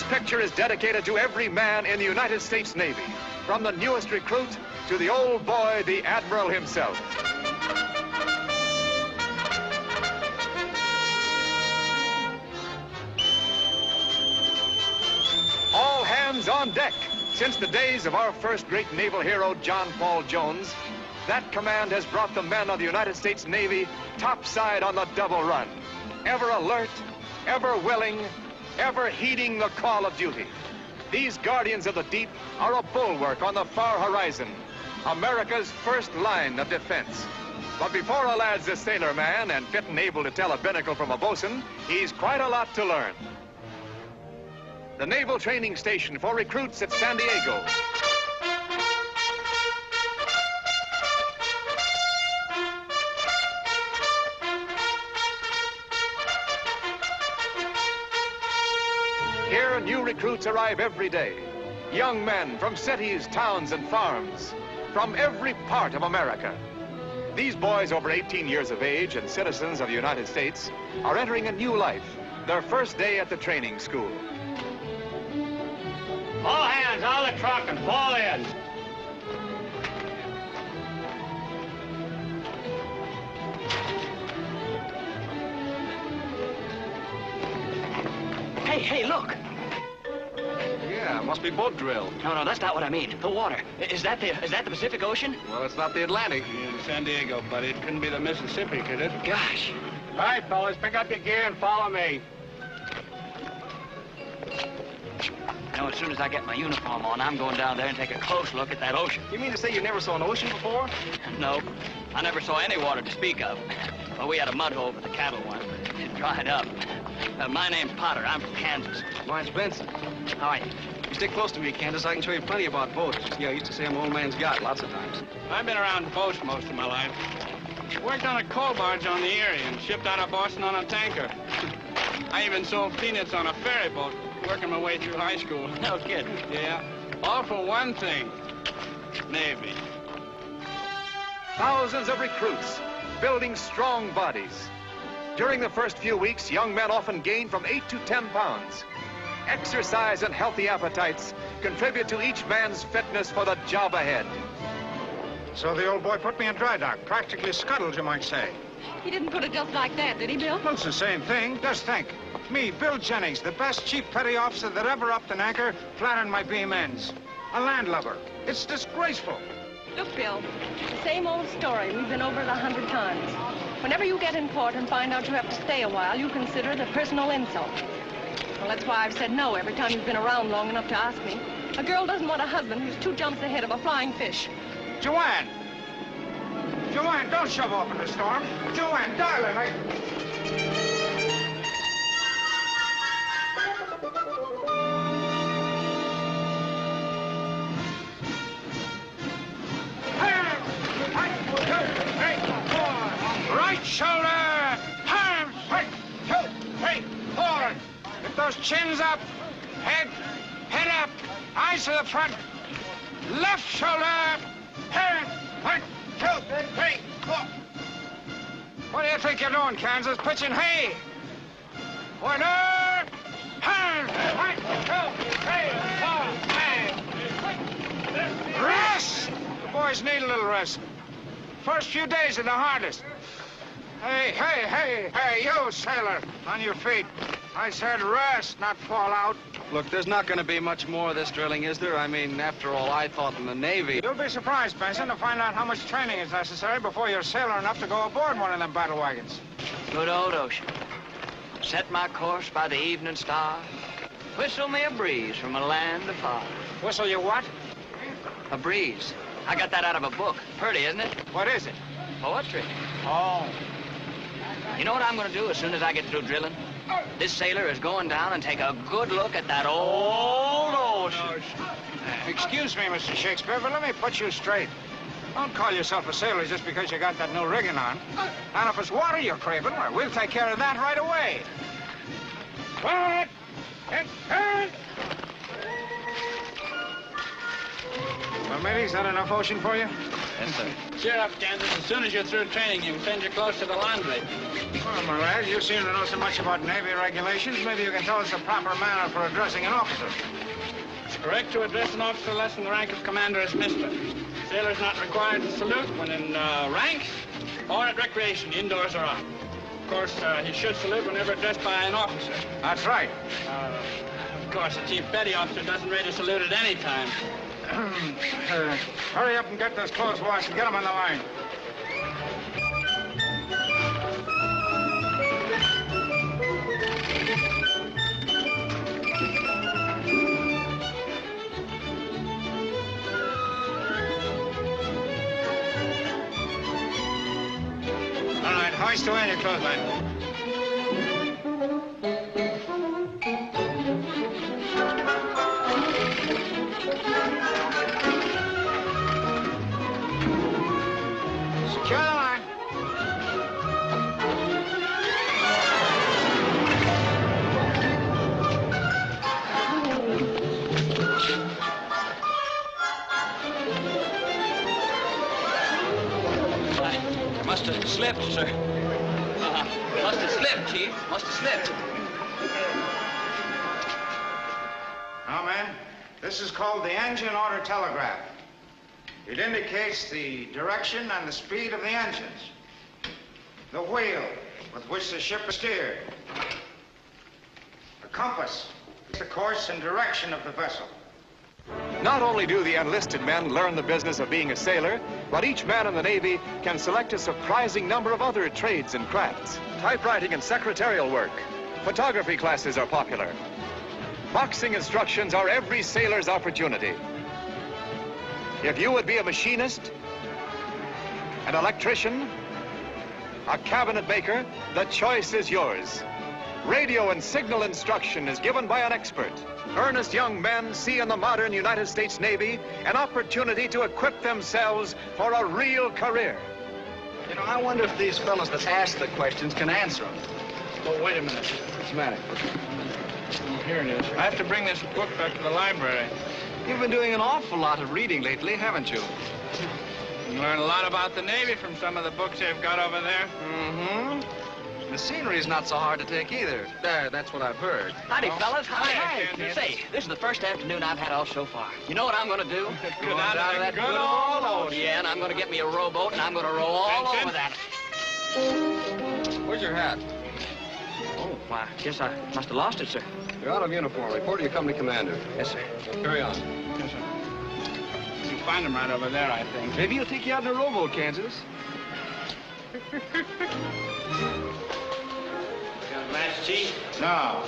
picture is dedicated to every man in the United States Navy, from the newest recruit to the old boy, the Admiral himself. All hands on deck. Since the days of our first great naval hero, John Paul Jones, that command has brought the men of the United States Navy topside on the double run, ever alert, ever willing, ever heeding the call of duty. These guardians of the deep are a bulwark on the far horizon, America's first line of defense. But before a lad's a sailor man and fit and able to tell a binnacle from a bosun, he's quite a lot to learn. The Naval Training Station for recruits at San Diego. Here, new recruits arrive every day. Young men from cities, towns, and farms, from every part of America. These boys over 18 years of age and citizens of the United States are entering a new life, their first day at the training school. All hands out of the truck and fall in. Hey, look. Yeah, must be boat drill. No, that's not what I mean. The water. Is that the Pacific Ocean? Well, it's not the Atlantic. In San Diego, buddy. It couldn't be the Mississippi, could it? Gosh. All right, fellas, pick up your gear and follow me. You know, as soon as I get my uniform on, I'm going down there and take a close look at that ocean. You mean to say you never saw an ocean before? No, I never saw any water to speak of. Well, we had a mud hole for the cattle once, but it dried up. My name's Potter. I'm from Kansas. Mine's Benson. How are you? You stick close to me, Kansas. I can show you plenty about boats. Yeah, I used to say I'm old man's yacht lots of times. I've been around boats most of my life. Worked on a coal barge on the Erie and shipped out of Boston on a tanker. I even sold peanuts on a ferry boat, working my way through high school. No kidding. Yeah. All for one thing. Navy. Thousands of recruits building strong bodies. During the first few weeks, young men often gain from 8 to 10 pounds. Exercise and healthy appetites contribute to each man's fitness for the job ahead. So the old boy put me in dry dock, practically scuttled, you might say. He didn't put it just like that, did he, Bill? Well, it's the same thing. Just think. Me, Bill Jennings, the best chief petty officer that ever upped an anchor, flattered my beam ends. A landlubber. It's disgraceful. Look, Bill, the same old story. We've been over it 100 times. Whenever you get in port and find out you have to stay a while, you consider it a personal insult. Well, that's why I've said no every time you've been around long enough to ask me. A girl doesn't want a husband who's 2 jumps ahead of a flying fish. Joanne! Joanne, don't shove off in the storm. Joanne, darling, Right shoulder! Arms! 1, 2, 3, 4. Get those chins up. Head up. Eyes to the front. Left shoulder. Hand. 1, 2, 3, 4. What do you think you're doing, Kansas? Pitching hay. Order. Hand. 1, 2, 3, 4, hand. Rest. The boys need a little rest. First few days are the hardest. Hey, you, sailor, on your feet. I said rest, not fall out. Look, there's not going to be much more of this drilling, is there? I mean, after all, I thought in the Navy... You'll be surprised, Benson, to find out how much training is necessary before you're sailor enough to go aboard one of them battle wagons. Good old ocean. Set my course by the evening star. Whistle me a breeze from a land afar. Whistle you what? A breeze. I got that out of a book. Pretty, isn't it? What is it? Poetry. Oh. You know what I'm going to do as soon as I get through drilling? This sailor is going down and take a good look at that old ocean. Excuse me, Mr. Shakespeare, but let me put you straight. Don't call yourself a sailor just because you got that new rigging on. And if it's water you're craving, well, we'll take care of that right away. Quiet! And turn! Well, matey, is that enough ocean for you? Yes, sir. Cheer up, Kansas. As soon as you're through training, you can send your clothes to the laundry. Well, my lad, you seem to know so much about Navy regulations. Maybe you can tell us the proper manner for addressing an officer. It's correct to address an officer less than the rank of commander as Mr. Sailor's not required to salute when in ranks or at recreation, indoors or out. Of course, he should salute whenever addressed by an officer. That's right. Of course, the chief petty officer doesn't rate a salute at any time. Hurry up and get those clothes washed and get them on the line. All right, hoist away your clothesline. Secure the line. I must have slipped, sir. Must have slipped, Chief. Must have slipped. Now, man, this is called the engine order telegraph. It indicates the direction and the speed of the engines, the wheel with which the ship is steered, the compass, the course and direction of the vessel. Not only do the enlisted men learn the business of being a sailor, but each man in the Navy can select a surprising number of other trades and crafts. Typewriting and secretarial work. Photography classes are popular. Boxing instructions are every sailor's opportunity. If you would be a machinist, an electrician, a cabinet maker, the choice is yours. Radio and signal instruction is given by an expert. Earnest young men see in the modern United States Navy an opportunity to equip themselves for a real career. You know, I wonder if these fellows that ask the questions can answer them. Oh, wait a minute. What's the matter? Oh, here it is. I have to bring this book back to the library. You've been doing an awful lot of reading lately, haven't you? You learn a lot about the Navy from some of the books they've got over there. Mm-hmm. The scenery's not so hard to take either. That's what I've heard. Howdy, fellas. Hi. Say, this is the first afternoon I've had off so far. You know what I'm going to do? Go down to that good old ocean. Yeah, and I'm going to get me a rowboat, and I'm going to row all Benson? over that. Where's your hat? Oh, I guess I must have lost it, sir. You're out of uniform. Report to your company commander. Yes, sir. Carry on. Yes, sir. You find them right over there, I think. Maybe he'll take you out in a rowboat, Kansas. Got a match, Chief? No.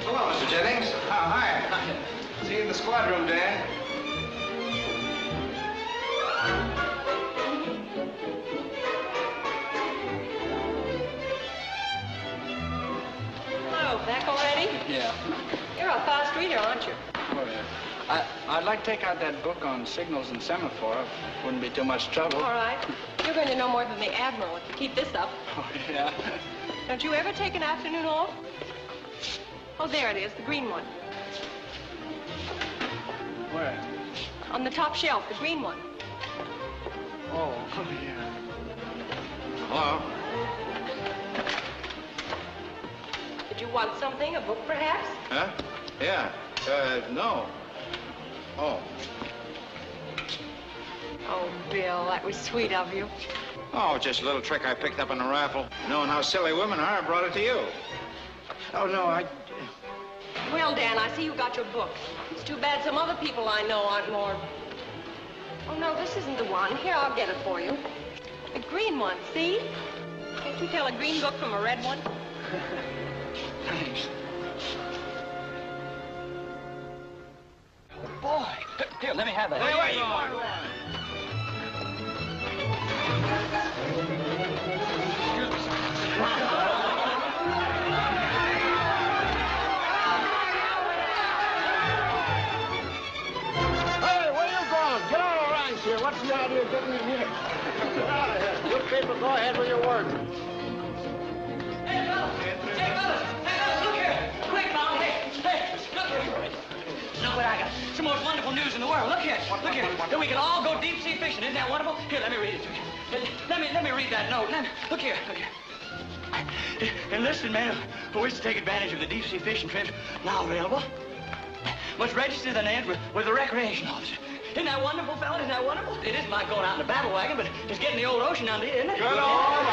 Hello, Mr. Jennings. Oh, hi. See you in the squad room, Dan. Hello, back already? Yeah. You're a fast reader, aren't you? Oh, yeah. I'd like to take out that book on signals and semaphore. Wouldn't be too much trouble. All right. You're going to know more than the Admiral if you keep this up. Oh, yeah. Don't you ever take an afternoon off? Oh, there it is, the green one. Where? On the top shelf, the green one. Oh, yeah. Hello? Did you want something, a book perhaps? Huh? Yeah. No. Oh. Oh, Bill, that was sweet of you. Oh, just a little trick I picked up in a raffle. Knowing how silly women are, I brought it to you. Oh, no, Well, Dan, I see you got your book. It's too bad some other people I know aren't more... Oh, no, this isn't the one. Here, I'll get it for you. The green one, see? Can't you tell a green book from a red one? Thanks. Boy, here, let me have that. Wait. Hey, where you going? Get out of ranks here. What's the idea? idea of getting in here. You people go ahead with your work. Hey, fellas! Look here! Quick, now! Hey, look here! Look what I got. It's the most wonderful news in the world. Look here. That we can all go deep-sea fishing. Isn't that wonderful? Here, let me read it to you. Let me read that note. Look here. Enlisted men who wish to take advantage of the deep-sea fishing trips now available must register their names with the recreation officer. Isn't that wonderful, fella? Isn't that wonderful? It isn't like going out in a battle wagon, but it's getting the old ocean under you, isn't it? Good on.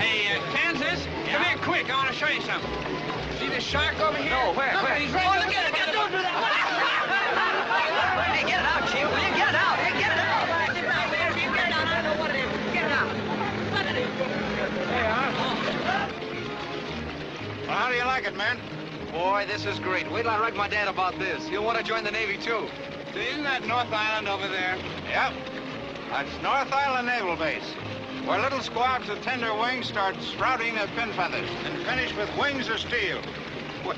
Hey, Kansas, come here quick. I want to show you something. See this shark over here? No, where? Look, he's right. Oh, look at it. Don't do that. Hey, get it out, Chief. Will you get it out? Hey, get it out. Sit right there. If you get it out, I know what it is. Get it out. What it is. Hey, Well, how do you like it, man? Boy, this is great. Wait till I write my dad about this. He'll want to join the Navy, too. See, isn't that North Island over there? Yep. That's North Island Naval Base, where little squads with tender wings start sprouting their pin feathers and finish with wings of steel.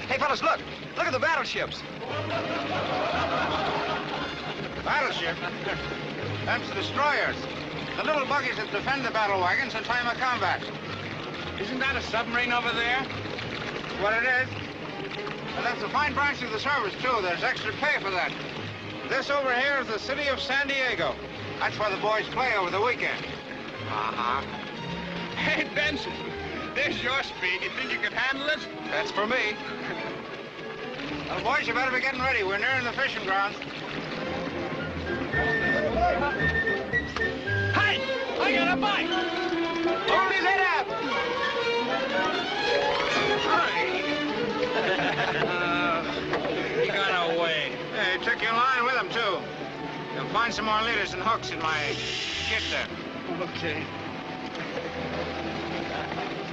Hey, fellas, look. Look at the battleships. Battleship? That's destroyers. The little buggies that defend the battle wagons in time of combat. Isn't that a submarine over there? What it is? And that's a fine branch of the service, too. There's extra pay for that. This over here is the city of San Diego. That's where the boys play over the weekend. Uh-huh. Hey, Benson, there's your speed. You think you could handle it? That's for me. Well, boys, you better be getting ready. We're nearing the fishing grounds. Hey, I got a bite. Hold his head up. He got away. Hey, took your line with him, too. You'll find some more leaders and hooks in my kit there. Okay.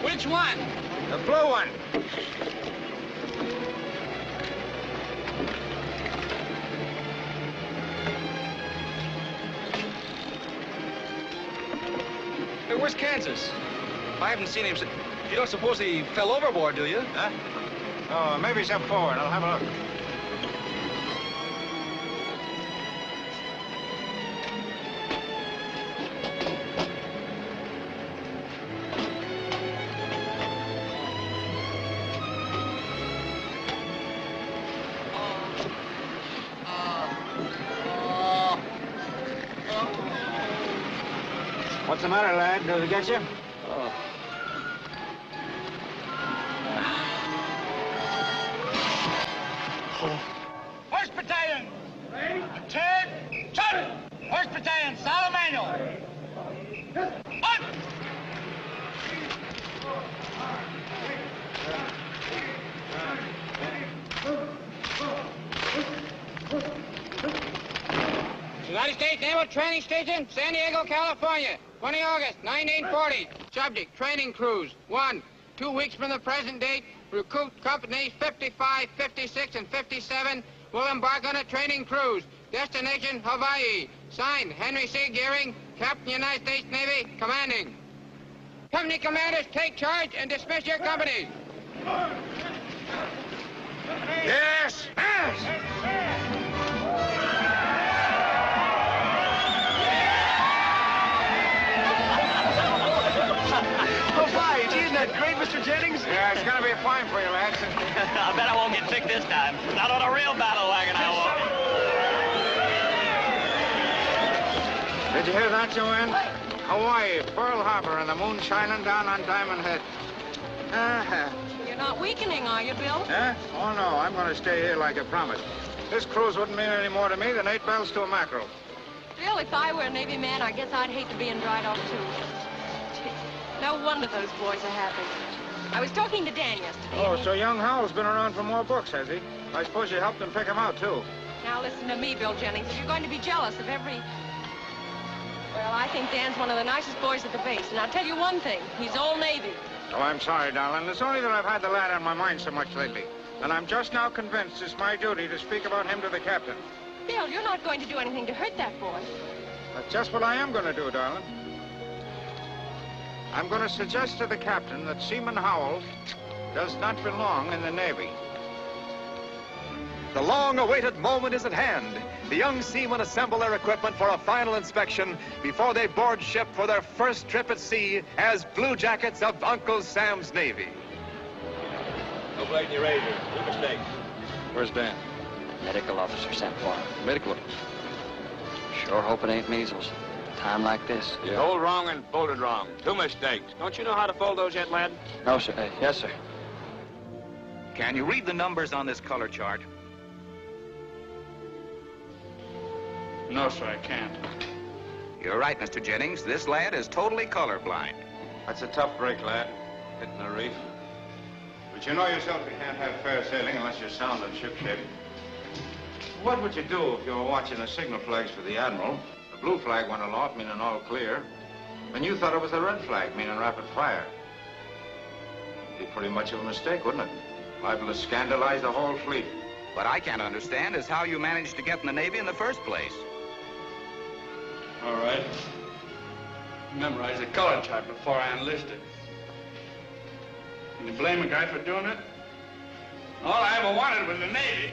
Which one? The blue one. Hey, where's Kansas? I haven't seen him since... You don't suppose he fell overboard, do you? Huh? Oh, maybe he's up forward. I'll have a look. What's the matter, lad? Does it get you? Horse Battalion! Turn! Turn! Horse Battalion, solid manual! On! United States Naval Training Station, San Diego, California, 20 August, 1940. Subject, training cruise. 1. 2 weeks from the present date, recruit companies 55, 56, and 57 will embark on a training cruise. Destination, Hawaii. Signed, Henry C. Gearing, Captain, United States Navy, commanding. Company commanders, take charge and dismiss your companies. Yes! Yes! Isn't that great, Mr. Jennings? Yeah, it's gonna be fine for you, lads. I bet I won't get sick this time. Not on a real battle wagon, I won't. Did you hear that, Joanne? Hawaii, Pearl Harbor, and the moon shining down on Diamond Head. You're not weakening, are you, Bill? Huh? Oh, no, I'm gonna stay here like I promised. This cruise wouldn't mean any more to me than 8 bells to a mackerel. Bill, if I were a Navy man, I guess I'd hate to be in dry dock, too. No wonder those boys are happy. I was talking to Dan yesterday. Oh, so young Howell's been around for more books, has he? I suppose you helped him pick them out, too. Now listen to me, Bill Jennings. If you're going to be jealous of every... Well, I think Dan's one of the nicest boys at the base. And I'll tell you one thing. He's Old Navy. Oh, I'm sorry, darling. It's only that I've had the lad on my mind so much lately. And I'm just now convinced it's my duty to speak about him to the captain. Bill, you're not going to do anything to hurt that boy. That's just what I am going to do, darling. I'm going to suggest to the captain that Seaman Howell does not belong in the Navy. The long-awaited moment is at hand. The young seamen assemble their equipment for a final inspection before they board ship for their first trip at sea as Blue Jackets of Uncle Sam's Navy. No blade in your razor. Two mistakes. Where's Dan? Medical officer sent for him. Medical. Sure hope it ain't measles. Time like this. Yeah. Told wrong and folded wrong. Two mistakes. Don't you know how to fold those yet, lad? No, sir. Yes, sir. Can you read the numbers on this color chart? No, sir, I can't. You're right, Mr. Jennings. This lad is totally colorblind. That's a tough break, lad. Hitting a reef. But you know yourself you can't have fair sailing unless you're sound and shipshape. What would you do if you were watching the signal flags for the Admiral? The blue flag went aloft, meaning all clear. And you thought it was the red flag, meaning rapid fire. It'd be pretty much of a mistake, wouldn't it? Liable to scandalize the whole fleet. What I can't understand is how you managed to get in the Navy in the first place. All right. Memorized the color chart before I enlisted. Can you blame a guy for doing it? All I ever wanted was the Navy.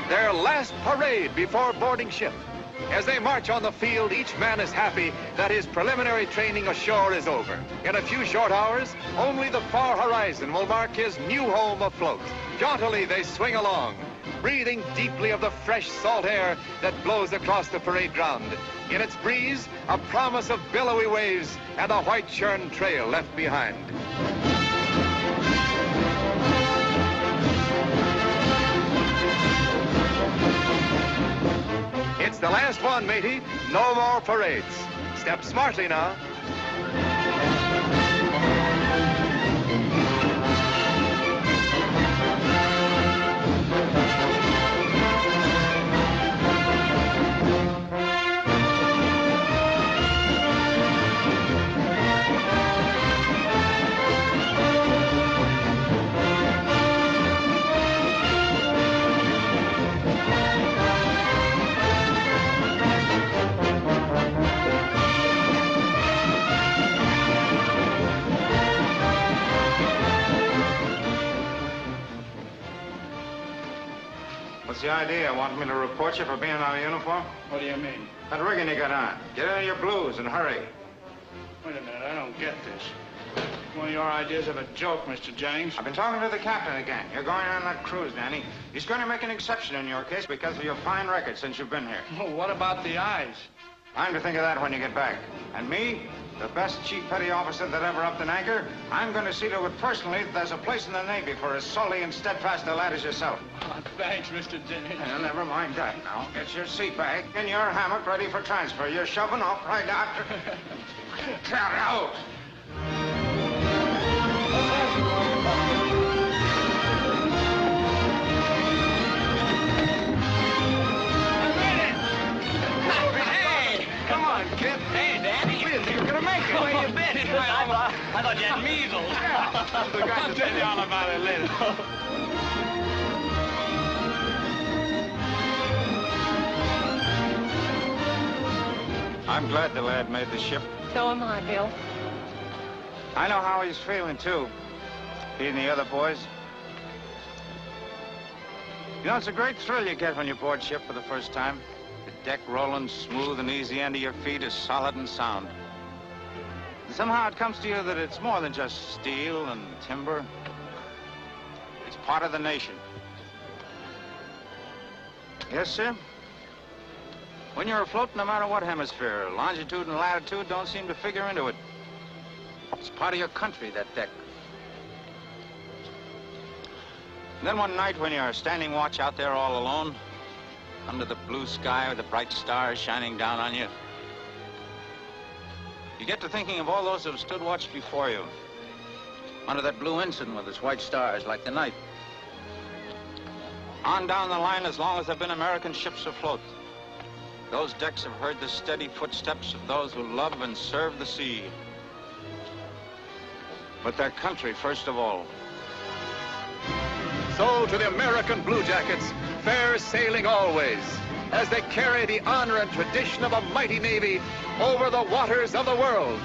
Their last parade before boarding ship. As they march on the field, each man is happy that his preliminary training ashore is over. In a few short hours, only the far horizon will mark his new home afloat. Jauntily they swing along, breathing deeply of the fresh salt air that blows across the parade ground. In its breeze, a promise of billowy waves and a white churn trail left behind. It's the last one, matey. No more parades. Step smartly now. What's the idea? Want me to report you for being out of uniform? What do you mean? That rigging you got on. Get into your blues and hurry. Wait a minute, I don't get this. One of your ideas of a joke, Mr. Jennings. I've been talking to the captain again. You're going on that cruise, Danny. He's going to make an exception in your case because of your fine record since you've been here. Oh, what about the eyes? Time to think of that when you get back. And me, the best chief petty officer that ever upped an anchor, I'm going to see to it personally that there's a place in the Navy for as salty and steadfast a lad as yourself. Oh, thanks, Mr. Jennings. Never mind that now. Get your seat bag and your hammock ready for transfer. You're shoving off right after. Get out! Come on, kid. Hey, Danny. We didn't think you were going to make it. Where you been? I thought you had measles. I'll tell you all about it later. I'm glad the lad made the ship. So am I, Bill. I know how he's feeling, too. He and the other boys. You know, it's a great thrill you get when you board ship for the first time. The deck rolling smooth and easy under your feet is solid and sound. And somehow it comes to you that it's more than just steel and timber. It's part of the nation. Yes, sir? When you're afloat, no matter what hemisphere, longitude and latitude don't seem to figure into it. It's part of your country, that deck. And then one night when you're standing watch out there all alone, under the blue sky with the bright stars shining down on you, you get to thinking of all those that have stood watch before you, under that blue ensign with its white stars like the night. On down the line as long as there have been American ships afloat. Those decks have heard the steady footsteps of those who love and serve the sea. But their country first of all. So to the American Blue Jackets, fair sailing always. as they carry the honor and tradition of a mighty Navy over the waters of the world.